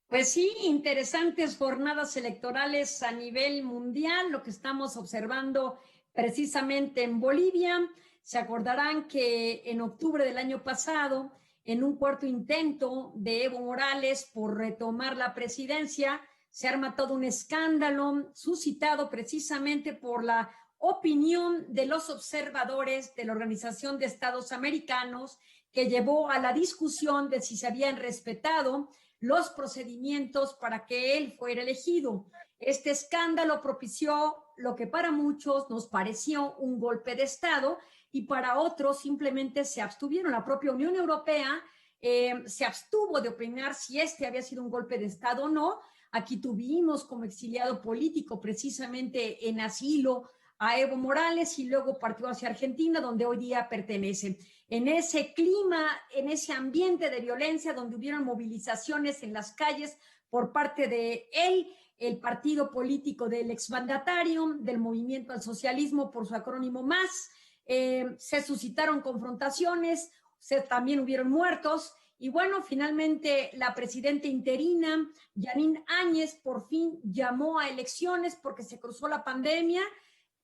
Pues sí, interesantes jornadas electorales a nivel mundial, lo que estamos observando precisamente en Bolivia. Se acordarán que en octubre del año pasado, en un cuarto intento de Evo Morales por retomar la presidencia, se arma todo un escándalo suscitado precisamente por la opinión de los observadores de la Organización de Estados Americanos, que llevó a la discusión de si se habían respetado los procedimientos para que él fuera elegido. Este escándalo propició lo que para muchos nos pareció un golpe de Estado y para otros simplemente se abstuvieron. La propia Unión Europea se abstuvo de opinar si este había sido un golpe de Estado o no. Aquí tuvimos como exiliado político precisamente en asilo a Evo Morales y luego partió hacia Argentina, donde hoy día pertenece. En ese clima, en ese ambiente de violencia, donde hubieron movilizaciones en las calles por parte de él, el partido político del exmandatario, del Movimiento al Socialismo, por su acrónimo MAS, se suscitaron confrontaciones, también hubieron muertos, y bueno, finalmente la presidenta interina, Yanine Áñez, por fin llamó a elecciones porque se cruzó la pandemia.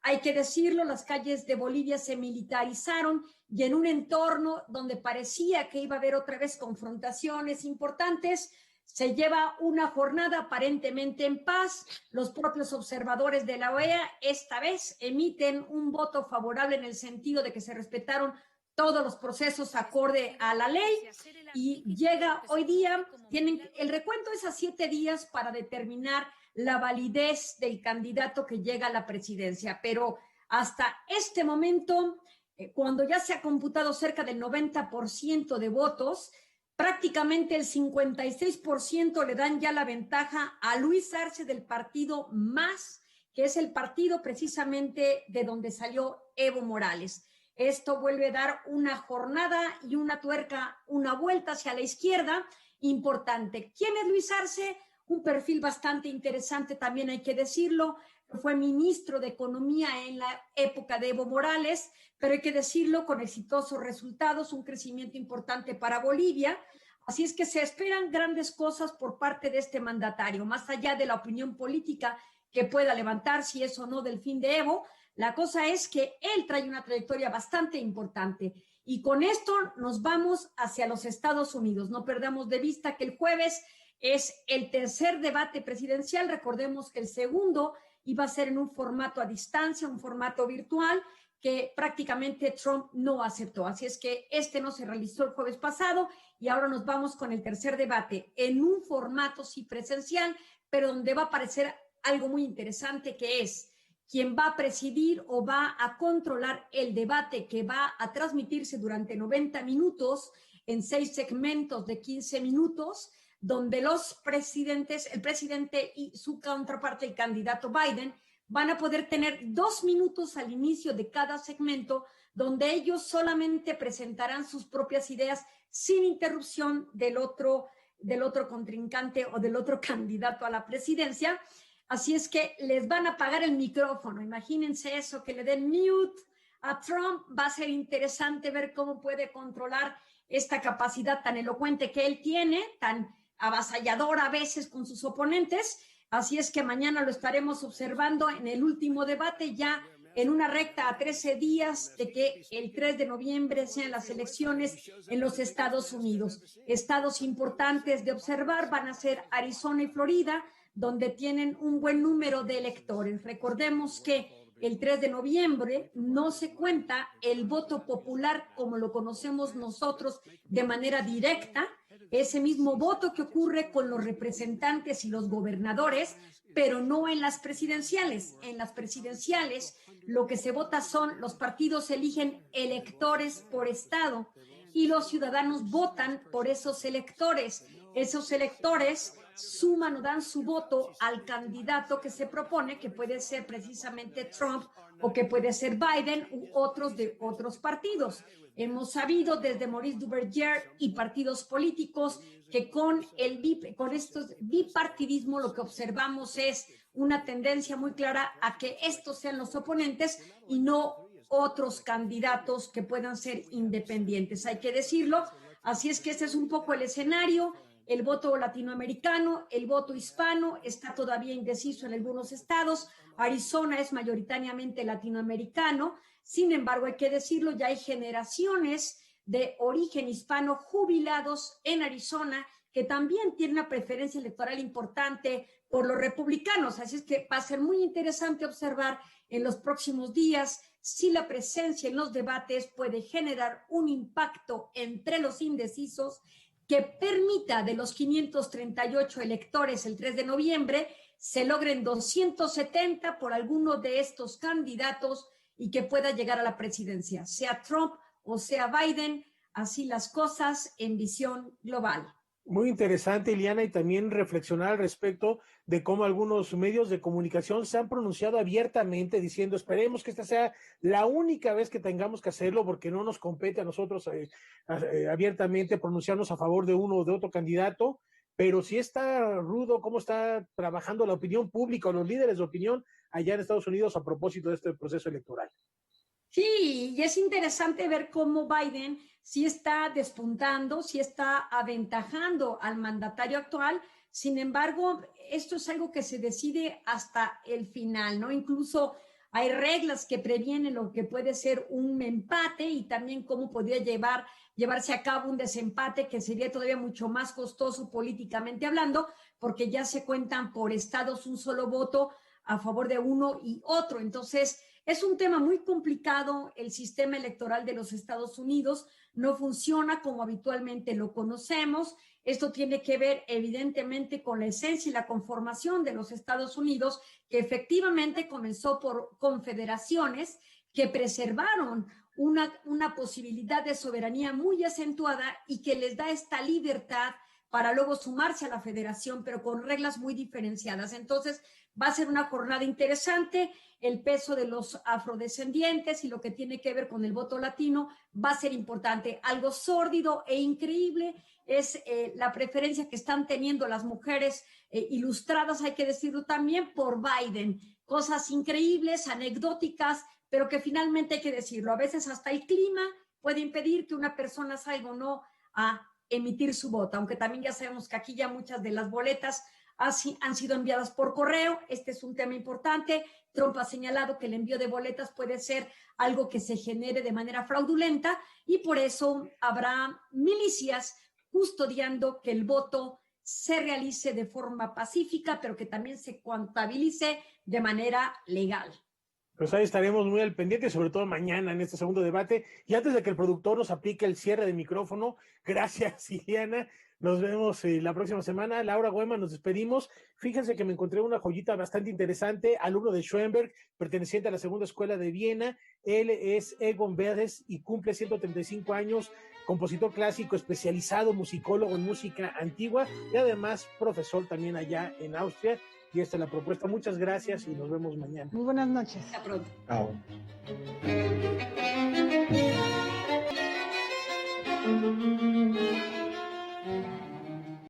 Hay que decirlo, las calles de Bolivia se militarizaron y en un entorno donde parecía que iba a haber otra vez confrontaciones importantes, se lleva una jornada aparentemente en paz. Los propios observadores de la OEA esta vez emiten un voto favorable en el sentido de que se respetaron todos los procesos acorde a la ley y llega hoy día, tienen el recuento es a 7 días para determinar la validez del candidato que llega a la presidencia, pero hasta este momento, cuando ya se ha computado cerca del 90% de votos, prácticamente el 56% le dan ya la ventaja a Luis Arce del partido MAS, que es el partido precisamente de donde salió Evo Morales. Esto vuelve a dar una jornada y una tuerca, una vuelta hacia la izquierda importante. ¿Quién es Luis Arce? Un perfil bastante interesante, también hay que decirlo. Fue ministro de Economía en la época de Evo Morales, pero hay que decirlo, con exitosos resultados, un crecimiento importante para Bolivia. Así es que se esperan grandes cosas por parte de este mandatario, más allá de la opinión política que pueda levantar, si es o no del fin de Evo. La cosa es que él trae una trayectoria bastante importante. Y con esto nos vamos hacia los Estados Unidos. No perdamos de vista que el jueves es el tercer debate presidencial. Recordemos que el segundo iba a ser en un formato a distancia, un formato virtual, que prácticamente Trump no aceptó. Así es que este no se realizó el jueves pasado y ahora nos vamos con el tercer debate en un formato sí presencial, pero donde va a aparecer algo muy interesante, que es quien va a presidir o va a controlar el debate que va a transmitirse durante 90 minutos en 6 segmentos de 15 minutos. donde los presidentes, el presidente y su contraparte, el candidato Biden, van a poder tener 2 minutos al inicio de cada segmento, donde ellos solamente presentarán sus propias ideas sin interrupción del otro contrincante o del otro candidato a la presidencia. Así es que les van a apagar el micrófono. Imagínense eso, que le den mute a Trump. Va a ser interesante ver cómo puede controlar esta capacidad tan elocuente que él tiene, tan avasalladora a veces con sus oponentes. Así es que mañana lo estaremos observando en el último debate, ya en una recta a 13 días de que el 3 de noviembre sean las elecciones en los Estados Unidos. Estados importantes de observar van a ser Arizona y Florida, donde tienen un buen número de electores. Recordemos que el 3 de noviembre no se cuenta el voto popular como lo conocemos nosotros de manera directa, ese mismo voto que ocurre con los representantes y los gobernadores, pero no en las presidenciales. En las presidenciales lo que se vota son, los partidos eligen electores por estado y los ciudadanos votan por esos electores. Esos electores suman o dan su voto al candidato que se propone, que puede ser precisamente Trump o que puede ser Biden u otros de otros partidos. Hemos sabido desde Maurice Duverger y partidos políticos que con estos bipartidismo lo que observamos es una tendencia muy clara a que estos sean los oponentes y no otros candidatos que puedan ser independientes. Hay que decirlo. Así es que este es un poco el escenario. El voto latinoamericano, el voto hispano está todavía indeciso en algunos estados. Arizona es mayoritariamente latinoamericano. Sin embargo, hay que decirlo, ya hay generaciones de origen hispano jubilados en Arizona que también tienen una preferencia electoral importante por los republicanos. Así es que va a ser muy interesante observar en los próximos días si la presencia en los debates puede generar un impacto entre los indecisos que permita de los 538 electores el 3 de noviembre se logren 270 por alguno de estos candidatos y que pueda llegar a la presidencia, sea Trump o sea Biden, así las cosas en visión global. Muy interesante, Ileana, y también reflexionar al respecto de cómo algunos medios de comunicación se han pronunciado abiertamente diciendo esperemos que esta sea la única vez que tengamos que hacerlo porque no nos compete a nosotros abiertamente pronunciarnos a favor de uno o de otro candidato, pero sí está rudo cómo está trabajando la opinión pública o los líderes de opinión allá en Estados Unidos a propósito de este proceso electoral. Sí, y es interesante ver cómo Biden sí está despuntando, sí está aventajando al mandatario actual. Sin embargo, esto es algo que se decide hasta el final, ¿no? Incluso hay reglas que previenen lo que puede ser un empate y también cómo podría llevarse a cabo un desempate que sería todavía mucho más costoso políticamente hablando, porque ya se cuentan por estados un solo voto a favor de uno y otro. Entonces, es un tema muy complicado. El sistema electoral de los Estados Unidos no funciona como habitualmente lo conocemos. Esto tiene que ver evidentemente con la esencia y la conformación de los Estados Unidos, que efectivamente comenzó por confederaciones que preservaron una posibilidad de soberanía muy acentuada y que les da esta libertad para luego sumarse a la federación, pero con reglas muy diferenciadas. Entonces, va a ser una jornada interesante. El peso de los afrodescendientes y lo que tiene que ver con el voto latino va a ser importante. Algo sórdido e increíble es la preferencia que están teniendo las mujeres ilustradas, hay que decirlo también, por Biden. Cosas increíbles, anecdóticas, pero que finalmente hay que decirlo. A veces hasta el clima puede impedir que una persona salga o no a emitir su voto, aunque también ya sabemos que aquí ya muchas de las boletas han sido enviadas por correo. Este es un tema importante. Trump ha señalado que el envío de boletas puede ser algo que se genere de manera fraudulenta y por eso habrá milicias custodiando que el voto se realice de forma pacífica, pero que también se contabilice de manera legal. Pues ahí estaremos muy al pendiente, sobre todo mañana en este segundo debate. Y antes de que el productor nos aplique el cierre de micrófono, gracias, Ileana. Nos vemos la próxima semana. Laura Goeman, nos despedimos. Fíjense que me encontré una joyita bastante interesante, alumno de Schoenberg, perteneciente a la Segunda Escuela de Viena. Él es Egon Beres y cumple 135 años, compositor clásico, especializado, musicólogo en música antigua y además profesor también allá en Austria. Y esta es la propuesta. Muchas gracias y nos vemos mañana. Muy buenas noches. Hasta pronto. Chao. Thank you.